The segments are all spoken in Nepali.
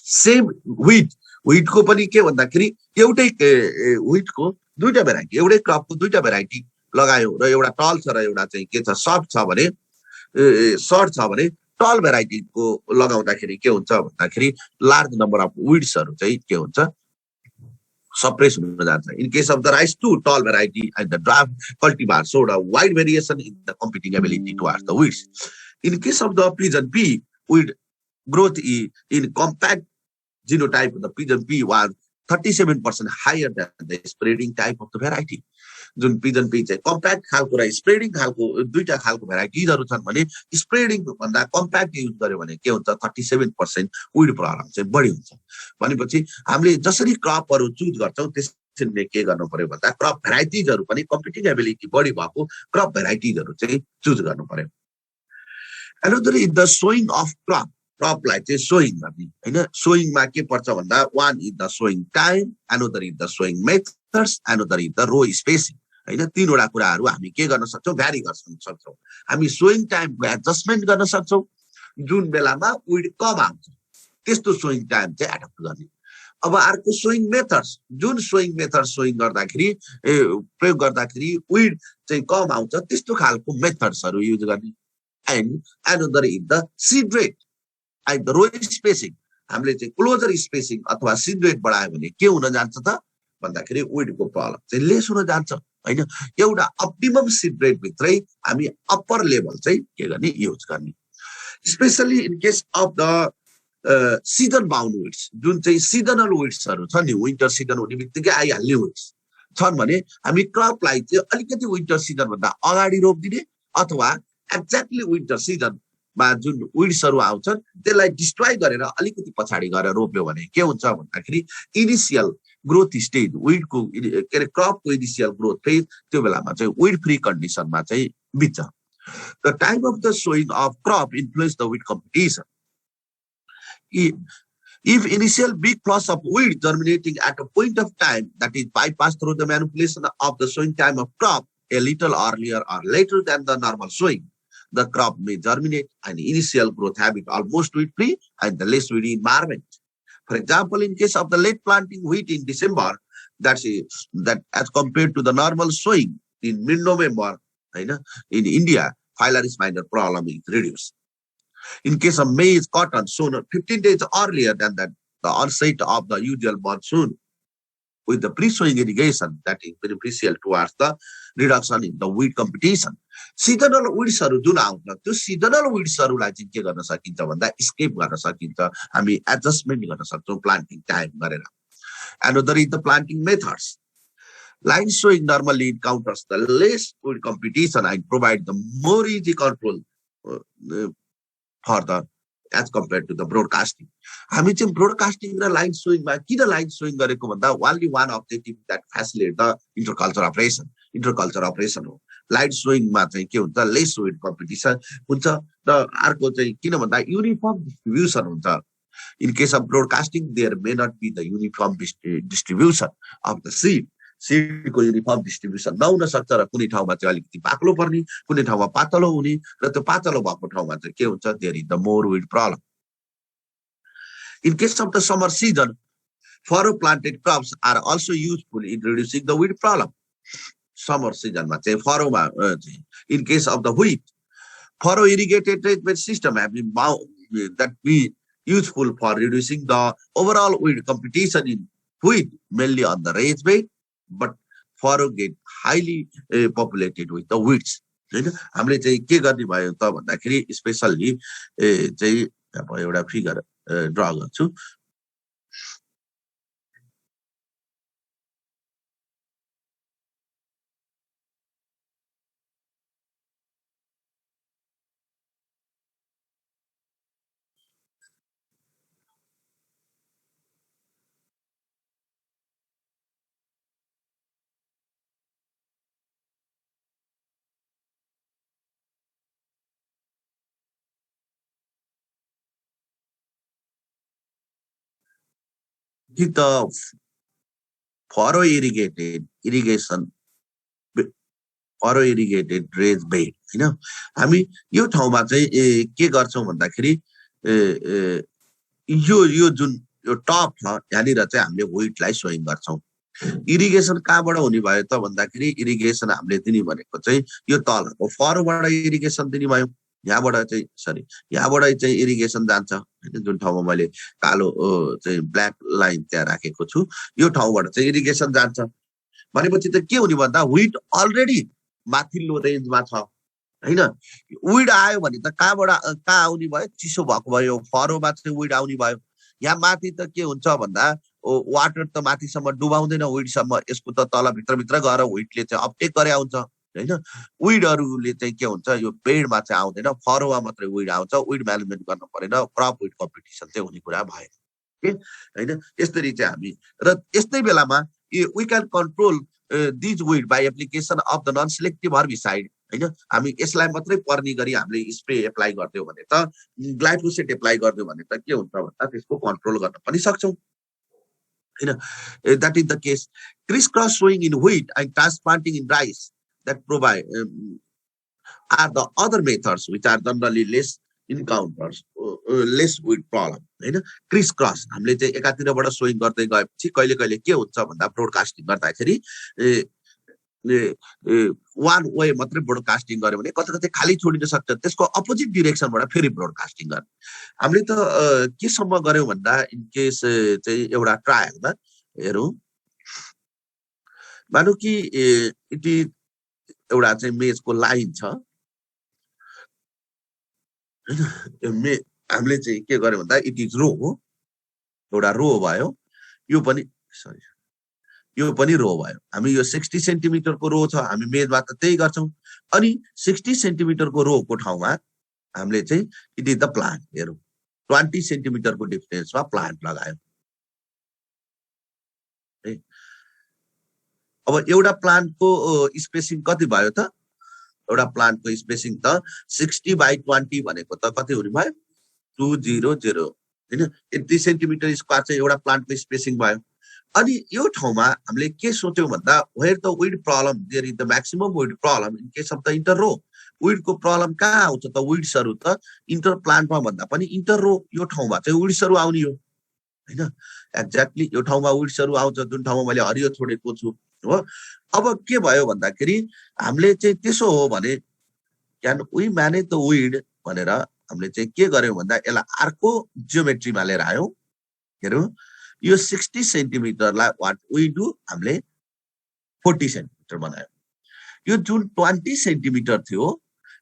सेम व्हिटको पनि के भन्दाखेरि एउटै व्हिटको दुईटा भेराइटी, एउटै क्रपको दुईटा भेराइटी लगायो र एउटा टल छ र एउटा चाहिँ के छ सर्ट छ भने टल भेराइटीको लगाउँदाखेरि के हुन्छ भन्दाखेरि लार्ज नम्बर अफ विड्सहरू चाहिँ के हुन्छ suppress हुन जान्छ. In case of the rice 2 tall variety and the dwarf cultivar showed a wide variation in the competing ability towards the weeds. In case of the pigeon pea, weed growth in compact genotype, the pigeon pea was 37% higher than the spreading type of the variety. जुन पिजन पी चाहिँ कम्प्याक्ट खालको र स्प्रेडिङ खालको दुईटा खालको भेराइटिजहरु छन् भने स्प्रेडिङ भन्दा कम्प्याक्ट युज गर्यो भने के हुन्छ 37% विड प्रब्लम चाहिँ बढी हुन्छ. भनेपछि हामीले जसरी क्रपहरु चुज गर्छौं त्यसैले के गर्नु पर्यो भन्दा क्रप भेराइटिजहरु पनि कम्पिटिङ एबिलिटी बढी भएको क्रप भेराइटिजहरु चाहिँ चुज गर्नु पर्यो. Another is the sowing of क्रपलाई चाहिँ सोइङ गर्ने हैन. सोइङमा के पर्छ भन्दा one is the sowing time, another is the sowing methods, another is the row spacing. हैन तीनवटा कुराहरु हामी के गर्न सक्छौं भ्यारी गर्न सक्छौं. हामी सोइङ टाइमको एडजस्टमेन्ट गर्न सक्छौं. जुन बेलामा विड कम आउँछ त्यस्तो सोइङ टाइम चाहिँ एडप्ट गर्ने. अब अर्को सोइङ मेथड्स, जुन सोइङ मेथड सोइङ गर्दाखेरि प्रयोग गर्दाखेरि विड चाहिँ कम आउँछ त्यस्तो खालको मेथड्सहरु युज गर्ने. And another is the seed rate and the row spacing. हामीले चाहिँ क्लोजर स्पेसिङ अथवा सीड रेट बढायो भने के हुन जान्छ त भन्दाखेरि विडको प्रब्लम चाहिँ लेस हुन जान्छ हैन. एउटा अप्टिमम सीड रेट भित्रै हामी अप्पर लेभल चाहिँ के गर्ने युज गर्ने. Specially in case of the season bound weeds, जुन चाहिँ सिजनल विड्सहरु छ नि, विन्टर सिजन हुने बित्तिकै आइहाल्ने विड्स छन् भने हामी क्रपलाई चाहिँ अलिकति विन्टर सिजन भन्दा अगाडि रोप्दिने अथवा एक्ज्याक्टली विन्टर सिजनमा जुन विड्सहरु आउँछन् त्यसलाई डिस्ट्रोय गरेर अलिकति पछाडी गएर रोप्यो भने के हुन्छ भन्दाखेरि इनिशियल ग्रोथ स्टेज विडको के रे क्रपको इनिशियल ग्रोथ फेज त्यो बेलामा चाहिँ विड फ्री कन्डिसनमा चाहिँ बित्छ. The time of the sowing of crop influence the weed competition. If initial big flush of weed germinating at a point of time that is bypassed through the manipulation of the sowing time of crop a little earlier or later than the normal sowing, the crop may germinate an initial growth habit almost weed free and the less weedy environment. For example, in case of the late planting wheat in December, that as compared to the normal sowing in mid-November, in India, phylloris minor problem is reduced. In case of maize, cotton, sown 15 days earlier than the onset of the usual monsoon, with the pre-sowing irrigation, that is beneficial towards the reduction in the weed competition. Seasonal weedsहरु जुन आउँछ त्यो seasonal weedsहरुलाई चाहिँ के गर्न सकिन्छ भन्दा स्केप गर्न सकिन्छ. हामी एडजस्टमेन्ट गर्न सक्छौं प्लान्टिङ टाइम गरेर. Another is the planting methods. Line sowing normally encounters the less weed competition and provide the more easy control for the as compared to the broadcasting. हामी चाहिँ ब्रोडकास्टिङ र लाइन सोइङमा किन लाइन सोइङ गरेको भन्दा only one objective that facilitate the interculture operation हो. लाइन सोइङमा चाहिँ के हुन्छ लेस वेट कम्पिटिसन हुन्छ र अर्को चाहिँ किन भन्दा युनिफर्म डिस्ट्रिब्युसन हुन्छ. In case of broadcasting, there may not be the uniform distribution of the seed. सीडको युनिफर्म डिस्ट्रिब्युसन नहुन सक्छ र कुनै ठाउँमा चाहिँ अलिकति बाक्लो पर्ने, कुनै ठाउँमा पातलो हुने र त्यो पातलो भएको ठाउँमा चाहिँ के हुन्छ there is the more weed problem. In case of the summer season, furrow planted crops are also useful in reducing the weed problem. Summer season मा चाहिँ फरोमा in case of the wheat, furrow irrigated raised system have been that be useful for reducing the overall weed competition in wheat, mainly on the raised bed, but furrow get highly populated with the weeds. हामीले चाहिँ के गर्ने भयो त भन्दाखेरि स्पेशली चाहिँ अब एउटा फिगर ड्रा गर्छु. The furrow irrigated raised bed हैन. हामी यो ठाउँमा चाहिँ के गर्छौं भन्दाखेरि यो जुन यो टप छ यहाँनिर चाहिँ हामीले वेटलाई सोइङ गर्छौँ इरिगेसन कहाँबाट हुने भयो त भन्दाखेरि इरिगेसन हामीले दिने भनेको चाहिँ यो तलको फरबाट इरिगेसन दिने भयो यहाँबाट चाहिँ सरी यहाँबाट चाहिँ इरिगेसन जान्छ हैन जुन ठाउँमा मैले कालो चाहिँ ब्ल्याक लाइन त्यहाँ राखेको छु यो ठाउँबाट चाहिँ इरिगेसन जान्छ भनेपछि त के हुने भन्दा विड अलरेडी माथिल्लो रेन्जमा छ हैन विड आयो भने त कहाँ आउने भयो चिसो भएको भयो फरोमा चाहिँ विड आउने भयो यहाँ माथि त के हुन्छ भन्दा वाटर त माथिसम्म डुबाउँदैन विडसम्म यसको त तल भित्रभित्र गएर विडले चाहिँ अपटेक गरे आउँछ हैन विडहरूले चाहिँ के हुन्छ यो बेडमा चाहिँ आउँदैन फरोमा मात्रै विड आउँछ विड म्यानेजमेन्ट गर्न परेन क्रप विड कम्पिटिसन चाहिँ हुने कुरा भएन के हैन यसरी चाहिँ हामी र यस्तै बेलामा we can control these weed by application of the non selective herbicide हैन हामी यसलाई मात्रै पर्ने गरी हामीले स्प्रे एप्लाई गर्दियौ भने त ग्लाइफोसेट एप्लाई गर्दियौ भने त के हुन्छ भन्दा त्यसको कन्ट्रोल गर्न पनि सक्छौं हैन that is the case crisscross sowing in wheat and transplanting in rice that provide are the other methods which are generally less encounters less with problem हैन crisscross हामीले चाहिँ एकातिरबाट सोइङ गर्दै गएपछि कहिले कहिले के हुन्छ भन्दा ब्रोडकास्टिङ गर्दाखेरि वान वे मात्रै ब्रोडकास्टिङ गर्यो भने कतै कतै खाली छोडिन सक्छ त्यसको अपोजिट डाइरेक्सनबाट फेरि ब्रोडकास्टिङ गर्ने हामीले त के सम्म गर्यौं भन्दा इन केस चाहिँ एउटा ट्रायलमा हेरौं मानौ कि इट इज एउटा चाहिँ मेजको लाइन छ हैन हामीले चाहिँ के गर्यौं भन्दा इट इज रो हो एउटा रो भयो यो पनि सरी यो पनि रो भयो हामी यो 60 सेन्टिमिटरको रो छ हामी मेजमा त त्यही गर्छौं अनि 60 सेन्टिमिटरको रोको ठाउँमा हामीले चाहिँ इट इज द प्लान्ट हेरौं 20 सेन्टिमिटरको डिस्टेन्समा प्लान्ट लगायौं अब एउटा प्लान्टको स्पेसिङ कति भयो त एउटा प्लान्टको स्पेसिङ त 60 बाइ 20 भनेको त कति हुने भयो 200 हैन 80 सेन्टिमिटर स्क्वायर चाहिँ एउटा प्लान्टको स्पेसिङ भयो अनि यो ठाउँमा हामीले के सोच्यौं भन्दा where the weed problem there is the maximum weed problem in case of the inter row विडको प्रब्लम कहाँ आउँछ त विड्सहरु त इंटर प्लान्टमा भन्दा पनि इंटर रो यो ठाउँमा चाहिँ विड्सहरु आउने हो हैन एक्ज्याक्टली यो ठाउँमा विड्सहरु आउँछ जुन ठाउँमा मैले हरियो छोडेको छु हो अब के भयो भन्दाखेरि हामीले चाहिँ त्यसो हो भने can we manage the weed भनेर हामीले चाहिँ के गर्यौं भन्दा यसलाई अर्को जियोमेट्रीमा लिएर आयौं हेरौं यो 60 सेन्टिमिटरलाई व्हाट वी डू हामीले 40 सेन्टिमिटर बनायौं यो जुन 20 सेन्टिमिटर थियो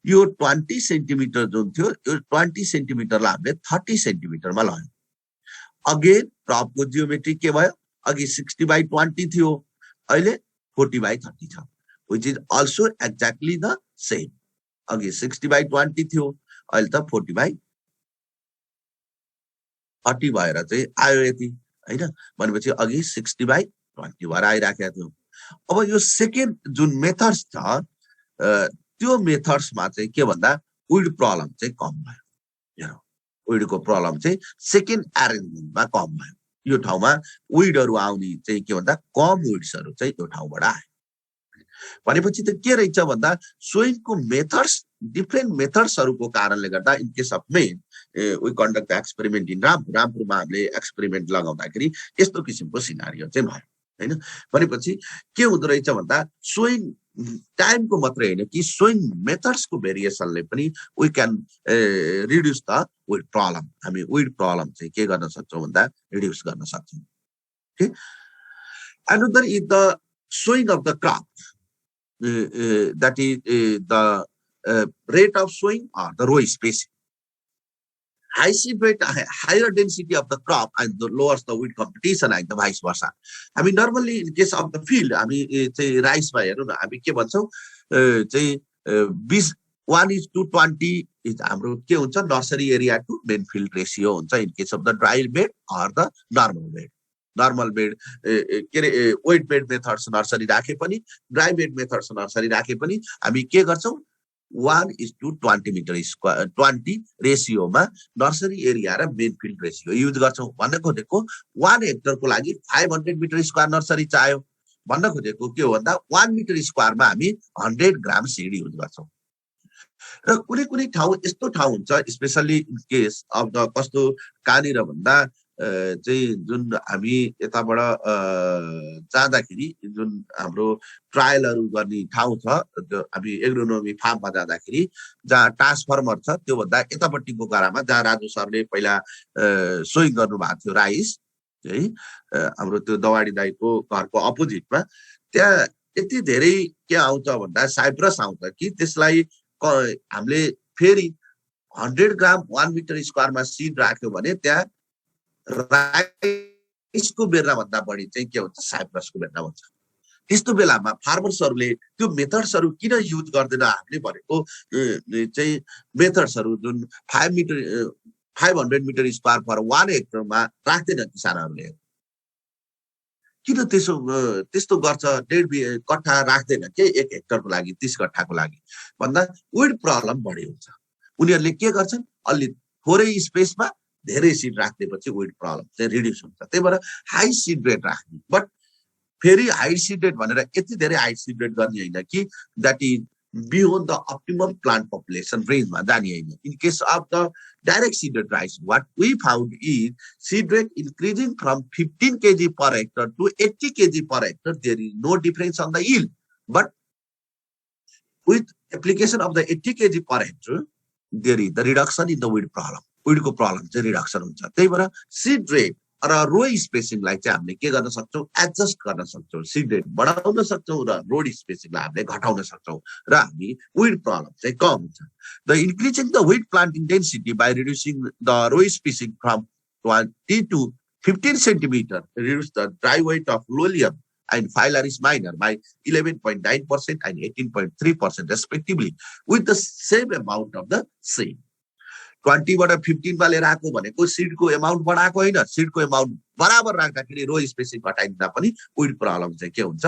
यो 20 सेन्टिमिटर जुन थियो यो 20 सेन्टिमिटरलाई हामीले 30 सेन्टिमिटरमा लग्यौं अगेन क्रपको जियोमेट्री के भयो अघि 60 बाइ 20 थियो अहिले 40 बाइ 30 छ which is also exactly the same अघि 60 बाइ 20 थियो अहिले त 40 बाइ 30 भएर चाहिँ आयो यति हैन भनेपछि अघि 60 बाइ 20 भएर आइराखेको थियो अब यो सेकेन्ड जुन मेथड्स छ त्यो मेथड्समा चाहिँ के भन्दा विड प्रब्लम चाहिँ कम भयो हेरौं विडको प्रब्लम चाहिँ सेकेन्ड अरेन्जमेन्टमा कम भयो यो ठाउँमा विडहरु आउने चाहिँ के भन्दा कम विड्सहरु चाहिँ यो ठाउँबाट आए भनेपछि त के रहेछ भन्दा सोइङको मेथड्स डिफरेन्ट मेथड्सहरुको कारणले गर्दा in case of main we conduct experiment in रामपुरमा हामीले एक्सपेरिमेन्ट लगाउँदाखेरि यस्तो किसिमको सिनारियो चाहिँ भयो हैन भनेपछि के हुँदो रहेछ भन्दा सोइङ टाइमको मात्रै हैन कि सोइङ मेथड्सको भेरिएसनले पनि we can reduce the weed problem हामी विड प्रब्लम चाहिँ के गर्न सक्छौं भन्दा रिड्युस गर्न सक्छौं okay another is the sowing of the crop that is the rate of sowing or the row spacing. High seed weight, higher density of the crop and the lowers the weed competition and the vice versa. I mean, normally in case of the field, I mean, it's a rice by, I mean, ke bhanchau चाहिँ 1:20 is हाम्रो के हुन्छ nursery area to main field ratio हुन्छ in case of the dry bed or the normal bed. Normal bed के रे वेट बेड मेथड्स नर्सरी राखे पनि ड्राई बेड मेथड्स नर्सरी राखे पनि हामी के गर्छौं 1:20 मिटर स्क्वायर 20 रेशियोमा नर्सरी एरिया र मेन फिल्ड रेशियो युज गर्छौं भन्न खोजेको 1 हेक्टरको लागि 500 मिटर स्क्वायर नर्सरी चाहियो भन्न खोजेको के हो भन्दा 1 मिटर स्क्वायरमा हामी 100 ग्राम सीड युज गर्छौं र कुनै कुनै ठाउँ यस्तो ठाउँ हुन्छ specially in case of the कस्तो कहाँनिर भन्दा चाहिँ जुन हामी यताबाट जाँदाखेरि जुन हाम्रो ट्रायलहरू गर्ने ठाउँ छ हामी एग्रोनोमी फार्ममा जाँदाखेरि जहाँ ट्रान्सफर्मर छ त्योभन्दा यतापट्टिको गरामा जहाँ राजु सरले पहिला सोइङ गर्नुभएको थियो राइस है हाम्रो त्यो दवाडी दाईको घरको अपोजिटमा त्यहाँ यति धेरै के आउँछ भन्दा साइप्रस आउँछ कि त्यसलाई हामीले फेरि 100 ग्राम 1 मिटर स्क्वायरमा सिड राख्यो भने त्यहाँ राइसको बेर्ना भन्दा बढी चाहिँ के हुन्छ साइप्रसको बेर्ना हुन्छ त्यस्तो बेलामा फार्मर्सहरूले त्यो मेथड्सहरू किन युज गर्दैन हामीले भनेको चाहिँ मेथड्सहरू जुन 500 मिटर स्क्वायर पर 1 हेक्टरमा राख्दैन किसानहरूले किन त्यस्तो गर्छ 1.5 कट्ठा राख्दैन के 1 हेक्टरको लागि 30 कट्ठाको लागि भन्दा विड प्रब्लम बढी हुन्छ उनीहरूले के गर्छन् अलि थोरै स्पेसमा धेरै सिड राख्दैपछि विड प्रब्लम चाहिँ रिड्युस हुन्छ त्यही भएर हाई सिड रेट राख्ने बट फेरि हाई सिड रेट भनेर यति धेरै हाई सिड रेट गर्ने होइन कि that is beyond the optimum plant population रेन्जमा जाने होइन in case of the direct seeded rice, what we found is seed rate increasing from 15 kg per hectare to 80 kg per hectare. There is no difference on the yield. But with application of the 80 kg per hectare, there is the reduction in the weed problem. Weed ko problem चाहिँ reduction हुन्छ त्यही भएर seed rate र रो स्पेसिङलाई चाहिँ हामीले के गर्न सक्छौँ एडजस्ट गर्न सक्छौँ सिड रेट बढाउन सक्छौँ र रोड स्पेसिङलाई हामीले घटाउन सक्छौँ र हामी विड प्रब्लम चाहिँ कम हुन्छ the increasing the weed plant intensity by reducing the row spacing from 20 to 15 centimeter reduce the dry weight of lolium and Phylloris minor by 11.9% and 18.3% respectively with the same amount of the seed 20 बाट 15 मा लिएर आएको भनेको सीडको अमाउन्ट बढाएको होइन सीडको अमाउन्ट बराबर राख्दाखेरि रो स्पेसिङ घटाइदिँदा पनि विड प्रब्लम चाहिँ के हुन्छ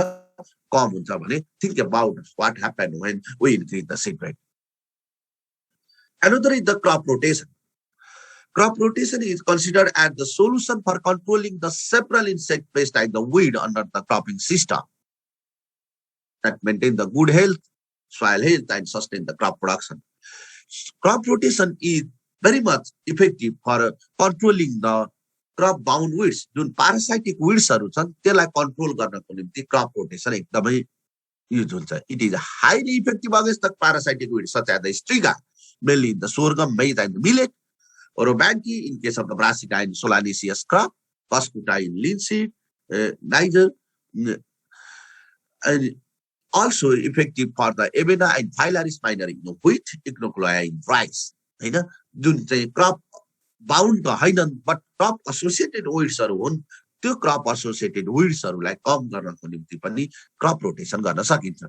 कम हुन्छ भने think about what happen when we increase the seed rate another is the crop rotation. Crop rotation is considered as the solution for controlling the several insect pests like the weed under the cropping system that maintain the good health, soil health, and sustain the crop production. Crop rotation is very much effective for controlling the crop bound weeds. जुन parasitic weeds हरु छन् त्यसलाई कन्ट्रोल गर्नको निम्ति crop rotation एकदमै युज हुन्छ. It is highly effective against the parasitic weeds such as the striga, mainly in the sorghum, maize, and millet. Orobanchi in case of the brassica and solanaceous crop, cuscuta in linseed, Niger, and also effective for the Avena and Phylloris minor in wheat, Echinoclea in rice. हैन जुन चाहिँ क्रप बाउन्ड त हैनन् बट क्रप एसोसिएटेड weedsहरु हुन् त्यो क्रप एसोसिएटेड weedsहरुलाई कम गर्नको निम्ति पनि क्रप रोटेसन गर्न सकिन्छ.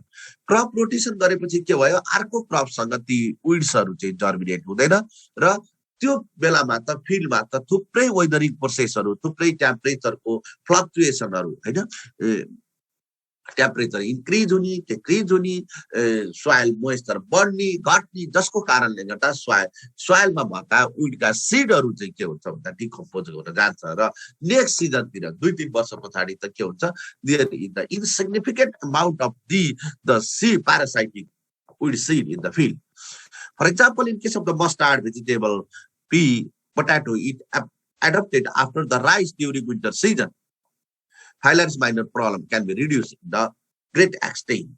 क्रप रोटेसन गरेपछि के भयो अर्को क्रपसँग ती weedsहरु चाहिँ जर्मिनेट हुँदैन र त्यो बेलामा त फिल्डमा त थुप्रै वेदरिङ प्रोसेसहरु थुप्रै टेम्परेचरको फ्लक्चुएसनहरु हैन टेम्परेचर इन्क्रिज हुने डिक्रिज हुने सोइल मोइस्चर बढ्ने घट्ने जसको कारणले गर्दा सोइलमा भएका विडका सिडहरु चाहिँ के हुन्छ भन्दा डिकम्पोज हुन जान्छ र नेक्स्ट सिजनतिर 2-3 वर्ष पछाडी त के हुन्छ there is the insignificant amount of the seed parasitic weed seed in the field. For example, in case of the mustard, vegetable, pea, potato, it adapted after the rice during winter season. Phylloris minor problem can be reduced in the great extent.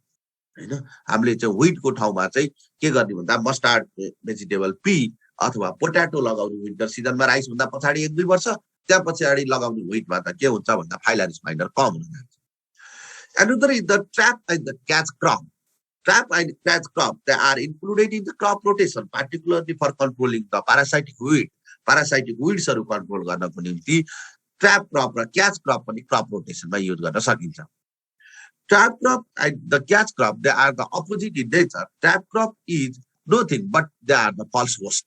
हैन हामीले चाहिँ व्हीटको ठाउँमा चाहिँ के गर्ने भन्दा मस्टर्ड भेजिटेबल पी अथवा पोटेटो लगाउने विन्टर सिजनमा राइस भन्दा पछाडी 1-2 वर्ष त्यहाँ पछाडी लगाउने व्हीटमा त के हुन्छ भन्दा फाइलरिस माइनर कम हुन जान्छ. Another is the trap and the catch crop. Trap and catch crop, they are included in the crop rotation, particularly for controlling the parasitic weed. Parasitic weedsहरु कन्ट्रोल गर्नको निम्ति ट्र्याप क्रप र क्याच क्रप पनि क्रप रोटेसनमा युज गर्न सकिन्छ. Trap crop and the catch crop, they are the opposite in nature. Trap crop is nothing but they are the false host.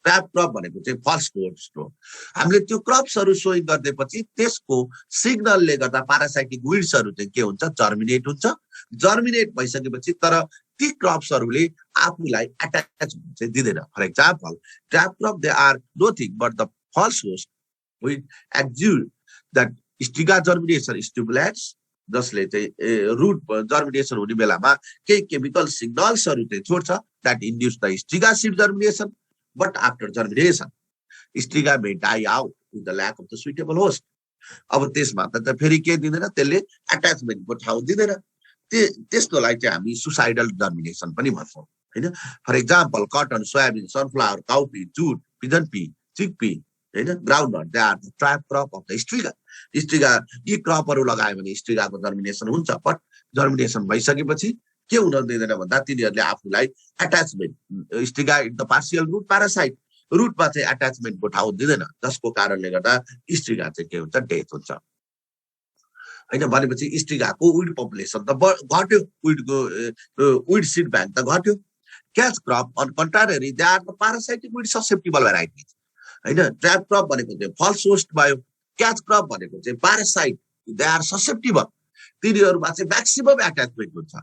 Trap crop भनेको चाहिँ false host हो. हामीले त्यो क्रप्सहरु सोइङ गर्दैपछि त्यसको सिग्नलले गर्दा parasitic weedsहरु चाहिँ के हुन्छ जर्मिनेट हुन्छ. जर्मिनेट भइसकेपछि तर ती क्रप्सहरुले आफूलाई अट्याच हुन चाहिँ दिदैन. For example trap crop they are nothing but the false host which exude that striga germination stimulates जसले चाहिँ रूट जर्मिनेसन हुने बेलामा केही केमिकल सिग्नल्सहरु चाहिँ छोड्छ that induce the striga seed germination but after germination striga may die out with the lack of the suitable host. अब त्यसमा त फेरि के दिँदैन, त्यसले एट्याचमेन्टको ठाउँ दिँदैन। त्यस्तोलाई चाहिँ हामी सुसाइडल जर्मिनेसन पनि भन्छौँ हैन। For example cotton, soybean, sunflower, cowpea, jute, pigeon pea, chickpea हैन, groundnut, they are the trap crop of the striga. Striga यी क्रपहरू लगायो भने स्ट्रिगाको जर्मिनेसन हुन्छ, बट जर्मिनेसन भइसकेपछि के हुन दिँदैन भन्दा तिनीहरूले आफूलाई attachment, striga in the partial root parasite, रुटमा चाहिँ एट्याचमेन्टको ठाउँ दिँदैन, जसको कारणले गर्दा स्ट्रिगा चाहिँ के हुन्छ, डेथ हुन्छ हैन। भनेपछि स्ट्रिगाको विड पपुलेसन त घट्यो, विड सिड ब्याङ्क त घट्यो। Catch crop on contrary they are the parasitic weed susceptible varieties हैन। ट्र्याप क्रप भनेको चाहिँ फल्स होस्ट भयो, क्याच क्रप भनेको चाहिँ प्यारासाइट, दे आर ससेप्टिबल, तिनीहरूमा चाहिँ म्याक्सिमम एट्याचमेन्ट हुन्छ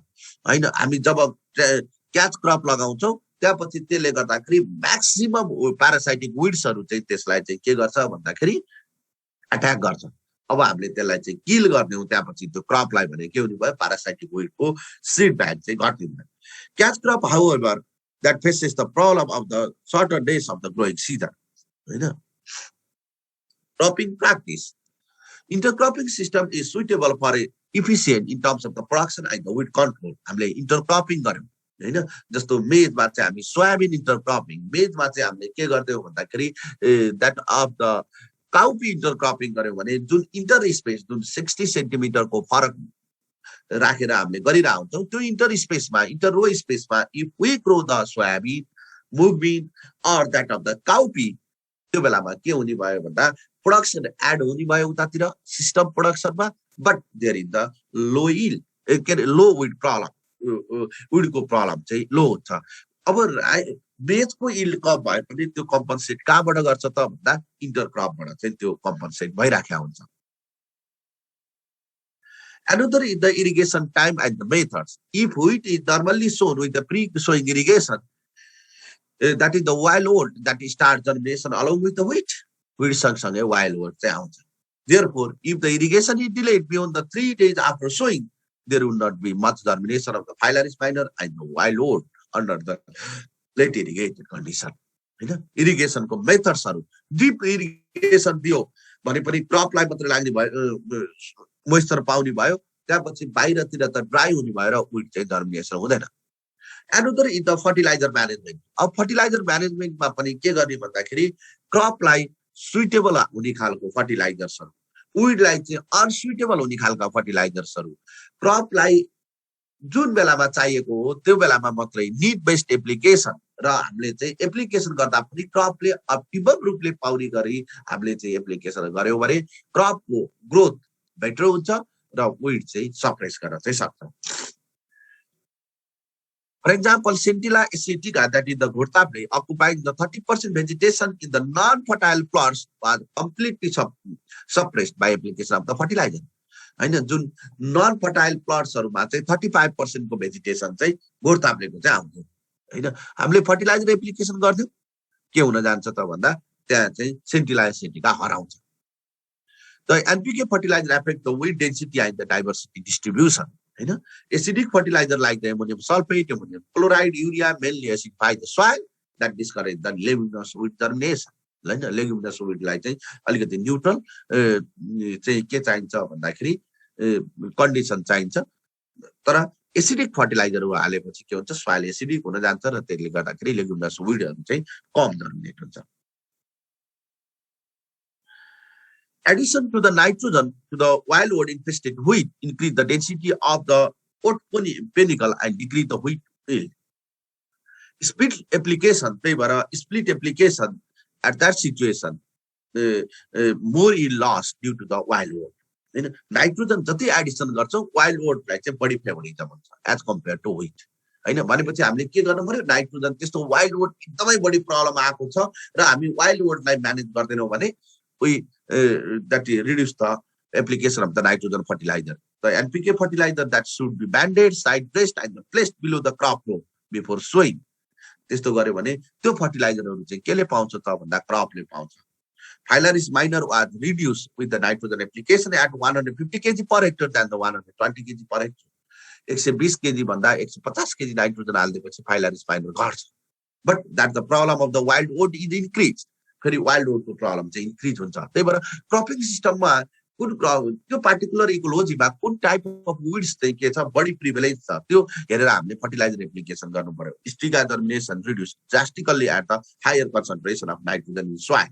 हैन। हामी जब क्याच क्रप लगाउँछौँ त्यसपछि त्यसले गर्दाखेरि म्याक्सिमम प्यारासाइटिक विड्सहरू चाहिँ त्यसलाई चाहिँ के गर्छ भन्दाखेरि एट्याक गर्छ। अब हामीले त्यसलाई चाहिँ किल गर्दैनौँ, त्यसपछि त्यो क्रपलाई भने के हुने भयो, प्यारासाइटिक विडको सिड ब्याङ्क चाहिँ घटिँदैन। Catch crop however that faces the problem of the shorter days of the growing season हैन। Cropping practice. Intercropping system is suitable for efficient in terms of the production and the weed control. हामीले intercropping गर्यौं हैन। जस्तो मेजमा चाहिँ हामी सोयाबिन इन्टरक्रपिङ, मेजमा चाहिँ हामीले के गर्दैछौँ भन्दाखेरि that of the काउपी इन्टरक्रपिङ गर्यौं भने जुन इन्टर स्पेस, जुन 60 सेन्टिमिटरको फरक राखेर हामीले गरिरहेका हुन्छौँ, त्यो इन्टर स्पेसमा, इन्टर रो स्पेसमा if we grow the soybean, mung bean or that of the cowpea, त्यो बेलामा के हुने भयो भन्दा प्रोडक्सन एड हुने भयो उतातिर सिस्टम प्रोडक्सनमा, but there in the low yield, के अरे लो विड प्रब्लम, विडको प्रब्लम चाहिँ लो हुन्छ। अब मेजको यिल्ड कम भए पनि त्यो कम्पनसेट कहाँबाट गर्छ त भन्दा इन्टरक्रपबाट चाहिँ त्यो कम्पनसेट भइराखेको हुन्छ। Another is the irrigation time and the methods. If wheat is normally sown with the pre-sowing irrigation, that is the wild oat that starts germination along with the wheat. Wheat सँगसँगै wild oat चाहिँ आउँछ। Therefore, if the irrigation is delayed beyond the 3 days after sowing, there will not be much germination of the Phylloris minor and the wild oat under the late irrigated condition. हैन। इरिगेसनको मेथड्सहरु, डीप इरिगेसन दियो भने पनि क्रपलाई मात्र लाग्ने भयो, मोइस्चर पाउने भयो, त्यसपछि बाहिरतिर त ड्राई हुने भएर विड चाहिँ जर्मिनेसन हुँदैन। Another is the fertiliser management. अब फर्टिलाइजर म्यानेजमेन्टमा पनि के गर्ने भन्दाखेरि क्रपलाई सुइटेबल हुने खालको फर्टिलाइजर्सहरु, विडलाई चाहिँ अनसुइटेबल हुने खालका फर्टिलाइजर्सहरु, क्रपलाई जुन बेलामा चाहिएको हो त्यो बेलामा मात्रै नीड बेस्ड एप्लिकेसन र हामीले चाहिँ एप्लिकेसन गर्दा पनि क्रपले अप्टिमम रूपले पाउने गरी हामीले चाहिँ एप्लिकेसन गर्यौं भने क्रपको ग्रोथ बेटर हुन्छ र विड चाहिँ सप्रेस गर्न चाहिँ सक्छ। For example, Scintilla asiatica, that is the ghurtable, occupying the 30% vegetation in the non-fertile plots was completely suppressed by application of the fertilizer. हैन, जुन non-fertile प्लट्सहरुमा चाहिँ 35% को भेजिटेसन चाहिँ घोरताप्लेको चाहिँ आउँछ हैन। हामीले फर्टिलाइजर एप्लिकेसन गर्दियौ के हुन जान्छ त भन्दा त्यहाँ चाहिँ Scintilla asiatica हराउँछ। The NPK fertilizer affect the weed density and the diversity distribution. हैन। Acidic fertilizer like the ammonium sulfate, ammonium chloride, urea mainly acidify the soil that discourage the leguminous weed germination. हैन, leguminous weed लाई चाहिँ अलिकति न्यूट्रल चाहिँ के चाहिन्छ भन्दाखेरि कन्डिसन चाहिन्छ, तर एसिडिक फर्टिलाइजरहरु हालेपछि के हुन्छ, सोइल एसिडिक हुन जान्छ र त्यसले गर्दाखेरि लेगुमिनस विडहरु चाहिँ कम जर्मिनेट हुन्छ। Addition to the nitrogen to the wild oat infested wheat increase the density of the oat panicle and decrease the wheat yield. Split application, split application at that situation, more yield loss due to the wild oat. Nitrogen जति एडिसन गर्छौं वाइल्ड ओटलाई चाहिँ बढी फेभरिट हुन्छ एज कम्पेयर टु व्हीट हैन। भनेपछि हामीले के गर्नु पर्यो, नाइट्रोजन त्यस्तो वाइल्ड ओट एकदमै बढी प्रब्लम आएको छ र हामी वाइल्ड ओटलाई म्यानेज गर्दैनौं भने we that reduce the application of the nitrogen fertilizer. The NPK fertilizer that should be banded, side dressed and placed below the crop row before sowing. त्यस्तो गर्यो भने त्यो फर्टिलाइजरहरु चाहिँ केले पाउँछ त भन्दा क्रपले पाउँछ। Phylloris minor was reduced with the nitrogen application at 150 kg per hectare than the 120 kg per hectare. 120 kg भन्दा 150 kg नाइट्रोजन हाल्दिएपछि Phylloris minor घट्छ। But that the problem of the wild oat is increased. फेरि वाइल्ड वुडको प्रब्लम चाहिँ इन्क्रिज हुन्छ। त्यही भएर क्रपिङ सिस्टममा कुन त्यो पार्टिकुलर इकोलोजीमा कुन टाइप अफ विड्स चाहिँ के छ बढी प्रिभिलेन्स छ त्यो हेरेर हामीले फर्टिलाइजर एप्लिकेसन गर्नु पर्यो। Striga germination reduce drastically at the higher concentration of nitrogen in soil.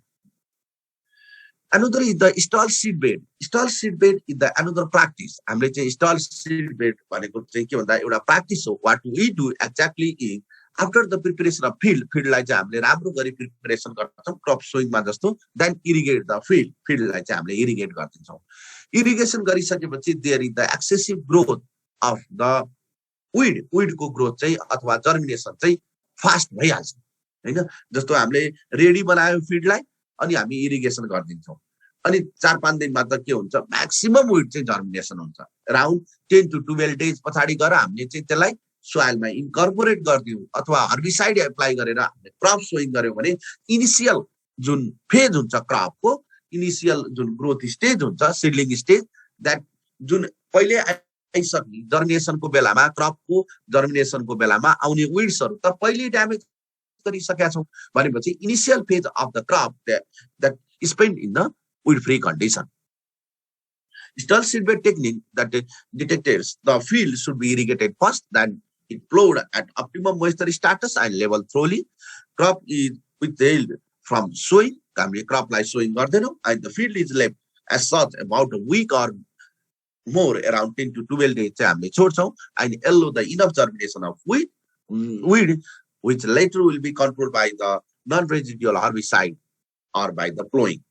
Another is the stall seed bed. Stall seed bed is the another practice. हामीले चाहिँ stall seed bed भनेको चाहिँ के भन्दा एउटा practice हो। What we do exactly is after the preparation of fieldलाई चाहिँ हामीले राम्रो गरी प्रिपरेसन गर्छौँ क्रप सोइङमा जस्तो, then irrigate the fieldलाई चाहिँ हामीले इरिगेट गर्दिन्छौँ। इरिगेसन गरिसकेपछि there is the excessive growth of the weedको ग्रोथ चाहिँ अथवा जर्मिनेसन चाहिँ फास्ट भइहाल्छ हैन। जस्तो हामीले रेडी बनायो फिल्डलाई अनि हामी इरिगेसन गरिदिन्छौँ अनि 4-5 दिनमा त के हुन्छ म्याक्सिमम विड चाहिँ जर्मिनेसन हुन्छ। अराउन्ड 10 to 12 डेज पछाडि गएर हामीले चाहिँ त्यसलाई सोइलमा इन्कर्पोरेट गरिदियौँ अथवा हर्बिसाइड एप्लाई गरेर हामीले क्रप सोइङ गर्यौँ भने इनिसियल जुन फेज हुन्छ क्रपको, इनिसियल जुन ग्रोथ स्टेज हुन्छ सिडलिङ स्टेज, द्याट जुन पहिले आइसक्ने जर्मिनेसनको बेलामा क्रपको जर्मिनेसनको बेलामा आउने विड्सहरू त पहिले ड्यामेज गरिसकेका छौँ भनेपछि initial phase of the crop that is spent in the weed free condition. Stall seedbed technique that detects the field should be irrigated first, then it plowed at optimum moisture status and level thoroughly. Crop is withheld from sowing, crop like sowing garden, and the field is left as such about a week or more, around 10 to 12 days, and allow the enough germination of weed, which later will be controlled by the non-residual herbicide or by the plowing.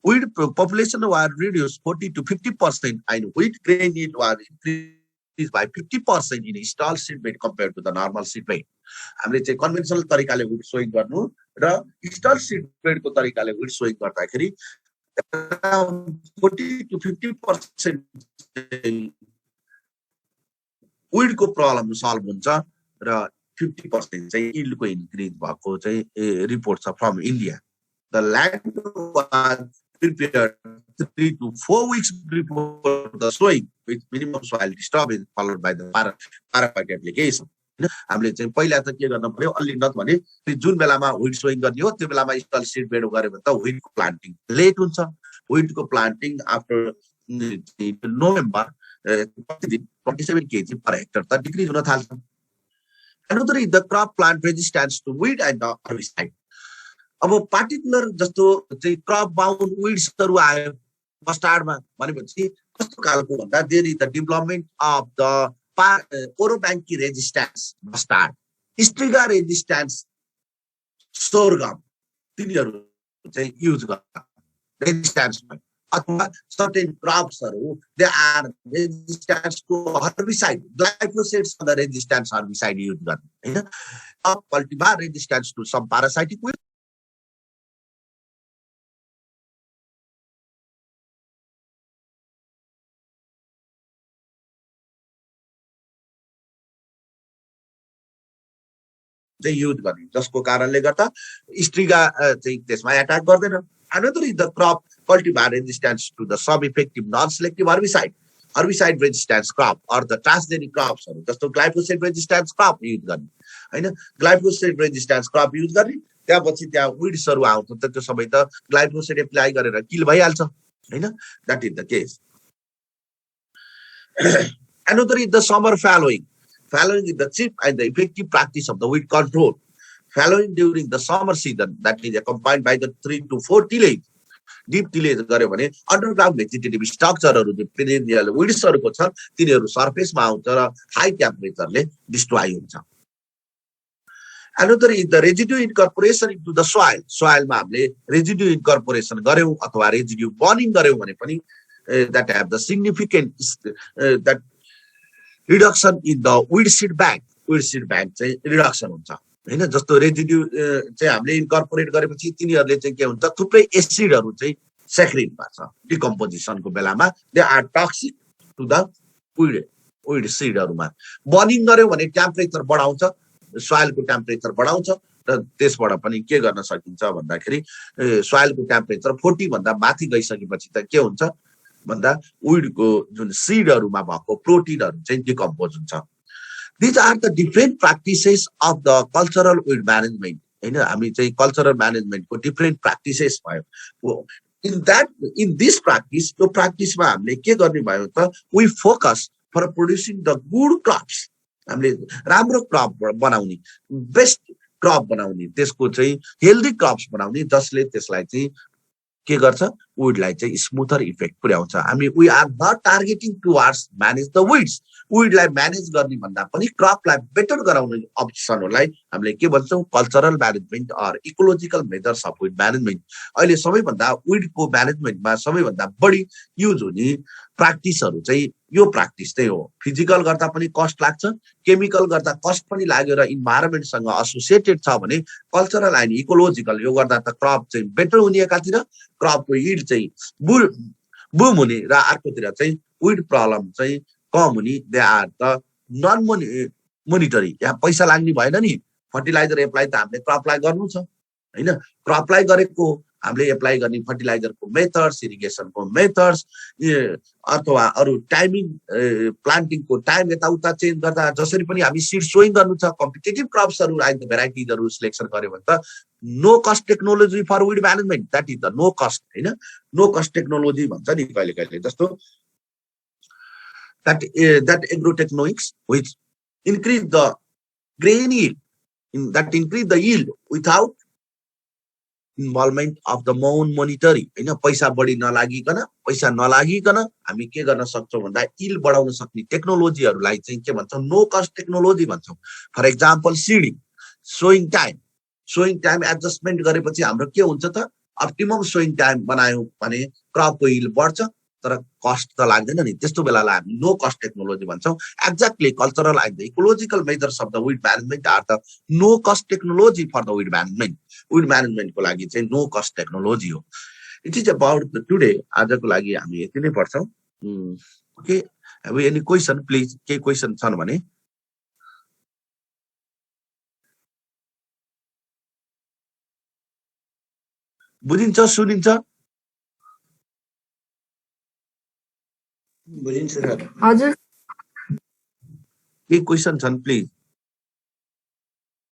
Weed population was reduced 40 to 50% and wheat grain yield was increased by 50% in stall seedbed compared to the normal seedbed. हामीले चाहिँ कन्भेन्सनल तरिकाले विड सोइङ गर्नु र स्टल सीडबेडको तरिकाले विड सोइङ गर्दाखेरि 40 to 50% विडको प्रब्लम सल्भ हुन्छ र 50% चाहिँ यील्डको इन्क्रिज भएको चाहिँ रिपोर्ट छ from India. The land was prepared 3 to 4 weeks before the sowing with minimum soil disturbance followed by the parapet application. हामीले चाहिँ पहिला त के गर्न पर्यो अलि नत भने जुन बेलामा व्हीट सोइङ गर्ने हो त्यो बेलामा स्टल सीड बेड गर्यो भने त व्हीटको प्लान्टिङ लेट हुन्छ. व्हीटको planting after November 27 kg per hectare त डिक्रिज हुन थाल्छ. Another is the crop plant resistance to weed and herbicide. अब पार्टिकुलर जस्तो चाहिँ क्रप बाउन्ड विड्सहरु आयो मस्टार्डमा भनेपछि कस्तो खालको भन्दा there is the development of the orobanche resistance mustard, striga resistance sorghum तिनीहरु चाहिँ युज गर्छ रेजिस्टेन्स अथवा सर्टेन क्रप्सहरु they are resistance to herbicide glyphosates the resistance herbicide use गर्ने हैन. अब cultivar resistance to some parasitic weed चाहिँ युज गर्ने जसको कारणले गर्दा स्ट्रिगा चाहिँ त्यसमा अट्याक गर्दैन. Another is the crop cultivar resistance to the sub-effective non-selective herbicide resistance crop or the transgenic crops जस्तो glyphosate resistance crop युज गर्ने हैन. glyphosate resistance crop युज गर्ने त्यसपछि त्यहाँ विड्सहरु आउँछ त त्यो सबै त glyphosate एप्लाई गरेर किल भइहाल्छ हैन. That is the case. Another is the summer fallowing. Fallowing is the cheap and the effective practice of the weed control. Fallowing during the summer season that is accompanied by the 3 to 4 tillage. Deep tillage गर्यो भने अन्डरग्राउन्ड भेजिटेटिभ स्ट्रक्चरहरु जो पेरिनियल विड्सहरुको छ तिनीहरु सरफेसमा आउँछ र हाई टेम्परेचरले डिस्ट्रोय हुन्छ. Another is the residue incorporation into the soil. Soil मा हामीले residue incorporation गर्यौं अथवा residue burning गर्यौं भने पनि that have the significant that reduction in the weed seed bank. Weed seed bank चाहिँ रिडक्सन हुन्छ हैन. जस्तो रेजिड्यू चाहिँ हामीले इन्कर्पोरेट गरेपछि तिनीहरुले चाहिँ के हुन्छ थुप्रै एसिडहरु चाहिँ सेक्रेट गर्छ डिकम्पोजिसनको बेलामा. They are toxic to the weed सीडहरुमा. बर्निङ गर्यो भने टेम्परेचर बढाउँछ, सोइलको टेम्परेचर बढाउँछ र त्यसबाट पनि के गर्न सकिन्छ भन्दाखेरि सोइलको टेम्परेचर 40 भन्दा माथि गइसकेपछि त के हुन्छ भन्दा विडको जुन सीडहरुमा भएको प्रोटिनहरु चाहिँ डिकम्पोज हुन्छ. These are the different practices of the cultural weed management. हैन हामी चाहिँ कल्चरल म्यानेजमेन्टको डिफरेन्ट प्र्याक्टिसेस भयो इन दिस प्र्याक्टिस यो प्र्याक्टिसमा हामीले के गर्ने भयो त we focus for producing the good crops हामीले राम्रो क्रप बनाउने बेस्ट क्रप बनाउने त्यसको चाहिँ हेल्दी क्रप्स बनाउने जसले त्यसलाई चाहिँ के गर्छ विडलाई चाहिँ स्मुथर इफेक्ट पुर्याउँछ हामी we are not targeting towards manage the weeds विडलाई म्यानेज गर्ने भन्दा पनि क्रपलाई बेटर गराउने अप्सनहरूलाई हामीले के भन्छौँ cultural management or ecological measures of weed management अहिले सबैभन्दा विडको म्यानेजमेन्टमा सबैभन्दा बढी युज हुने प्र्याक्टिसहरू चाहिँ यो प्र्याक्टिस चाहिँ हो फिजिकल गर्दा पनि कस्ट लाग्छ केमिकल गर्दा कस्ट पनि लाग्यो र इन्भाइरोमेन्टसँग एसोसिएटेड छ भने कल्चरल एन्ड इकोलोजिकल यो गर्दा त क्रप चाहिँ बेटर हुने एकातिर क्रपको यिल्ड चाहिँ बुम हुने र अर्कोतिर चाहिँ विड प्रब्लम चाहिँ कम हुने they are the non monetary यहाँ पैसा लाग्ने भएन नि फर्टिलाइजर एप्लाई त हामीले क्रपलाई गर्नु छ हैन क्रपलाई गरेको हामीले एप्लाई गर्ने फर्टिलाइजरको मेथड्स इरिगेसनको मेथड्स अथवा अरू टाइमिङ प्लान्टिङको टाइम यताउता चेन्ज गर्दा जसरी पनि हामी सिड सोइङ गर्नु छ कम्पिटेटिभ क्रप्सहरू आइद भेराइटिजहरू सिलेक्सन गर्यो भने त no cost technology for weed management that is the no cost हैन नो कस्ट टेक्नोलोजी भन्छ नि कहिले कहिले जस्तो that agrotechnics which increase the grain yield that increase the yield without involvement of the monetary हैन पैसा बढी नलागिकन हामी के गर्न सक्छौँ भन्दा इल्ड बढाउन सक्ने टेक्नोलोजीहरूलाई चाहिँ के भन्छौँ नो कस्ट टेक्नोलोजी भन्छौँ for example seeding sowing time adjustment गरेपछि हाम्रो के हुन्छ त अप्टिमम सोइङ टाइम बनायौँ भने क्रपको इल्ड बढ्छ तर कस्ट त लाग्दैन नि त्यस्तो बेलालाई हामी नो कस्ट टेक्नोलोजी भन्छौँ exactly cultural and the ecological measures of the weed management are the no cost technology for the weed म्यानेजमेन्टको लागि चाहिँ नो कस्ट टेक्नोलोजी हो इट इज अबाउट टुडे आजको लागि हामी यति नै पढ्छौँ okay have any question please केही क्वेसन छन् भने बुझिन्छ सुनिन्छ हजुर केही क्वेसन छन् प्लिज